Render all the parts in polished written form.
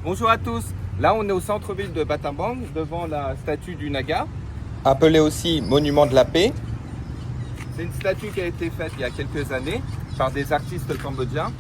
Bonjour à tous, là on est au centre-ville de Battambang, devant la statue du Naga, appelée aussi Monument de la Paix. C'est une statue qui a été faite il y a quelques années par des artistes cambodgiens.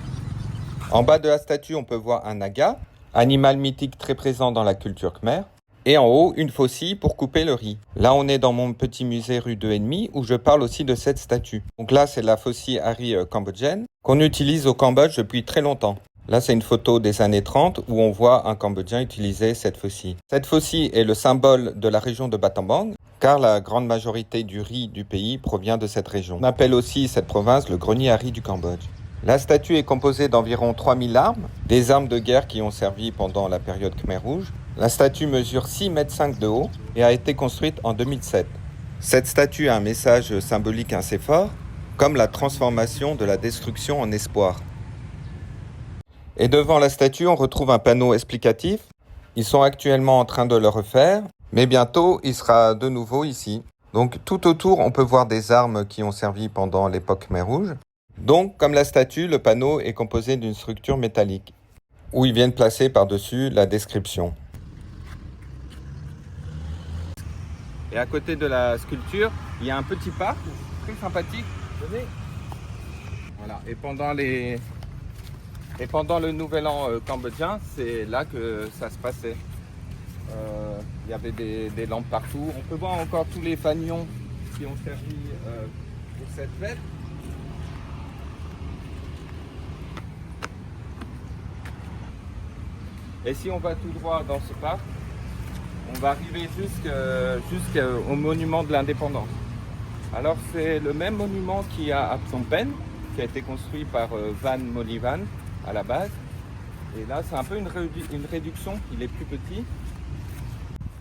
En bas de la statue, on peut voir un Naga, animal mythique très présent dans la culture khmer. Et en haut, une faucille pour couper le riz. Là, on est dans mon petit musée rue 2,5 où je parle aussi de cette statue. Donc là, c'est la faucille à riz cambodgienne qu'on utilise au Cambodge depuis très longtemps. Là, c'est une photo des années 30 où on voit un Cambodgien utiliser cette faucille. Cette faucille est le symbole de la région de Battambang, car la grande majorité du riz du pays provient de cette région. On appelle aussi cette province le grenier à riz du Cambodge. La statue est composée d'environ 3000 armes, des armes de guerre qui ont servi pendant la période Khmer Rouge. La statue mesure 6,5 mètres de haut et a été construite en 2007. Cette statue a un message symbolique assez fort, comme la transformation de la destruction en espoir. Et devant la statue, on retrouve un panneau explicatif. Ils sont actuellement en train de le refaire, mais bientôt, il sera de nouveau ici. Donc tout autour, on peut voir des armes qui ont servi pendant l'époque Khmer Rouge. Donc, comme la statue, le panneau est composé d'une structure métallique, où ils viennent placer par-dessus la description. Et à côté de la sculpture, il y a un petit parc très sympathique. Venez. Voilà. Et pendant le nouvel an cambodgien, c'est là que ça se passait. Il y avait des lampes partout. On peut voir encore tous les fanions qui ont servi pour cette fête. Et si on va tout droit dans ce parc, on va arriver jusqu'au monument de l'indépendance. Alors c'est le même monument qu'il y a à Phnom Penh, qui a été construit par Van Molivan à la base. Et là c'est un peu une réduction, il est plus petit.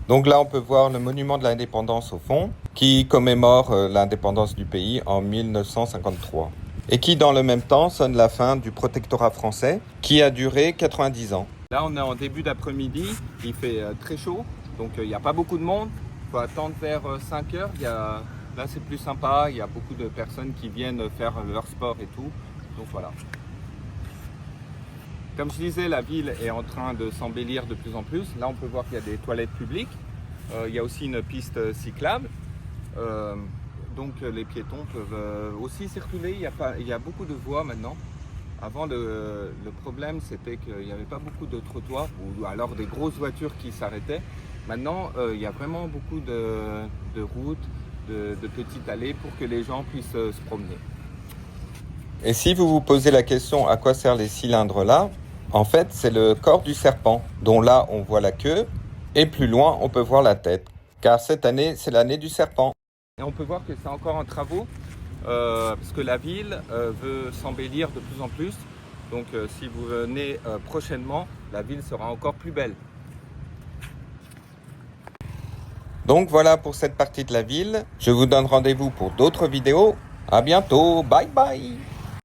Donc là on peut voir le monument de l'indépendance au fond, qui commémore l'indépendance du pays en 1953. Et qui dans le même temps sonne la fin du protectorat français, qui a duré 90 ans. Là on est en début d'après-midi, il fait très chaud. Donc il n'y a pas beaucoup de monde, il faut attendre vers 5 heures. Là c'est plus sympa, il y a beaucoup de personnes qui viennent faire leur sport et tout. Donc voilà. Comme je disais, la ville est en train de s'embellir de plus en plus. Là on peut voir qu'il y a des toilettes publiques. Il y a aussi une piste cyclable. Donc les piétons peuvent aussi circuler, il y a beaucoup de voies maintenant. Avant, le problème, c'était qu'il n'y avait pas beaucoup de trottoirs ou alors des grosses voitures qui s'arrêtaient. Maintenant, il y a vraiment beaucoup de routes, de petites allées pour que les gens puissent se promener. Et si vous vous posez la question à quoi servent les cylindres là, en fait, c'est le corps du serpent, dont là, on voit la queue, et plus loin, on peut voir la tête. Car cette année, c'est l'année du serpent. Et on peut voir que c'est encore en travaux. Parce que la ville veut s'embellir de plus en plus. Donc si vous venez prochainement, la ville sera encore plus belle. Donc voilà pour cette partie de la ville. Je vous donne rendez-vous pour d'autres vidéos. À bientôt, bye bye.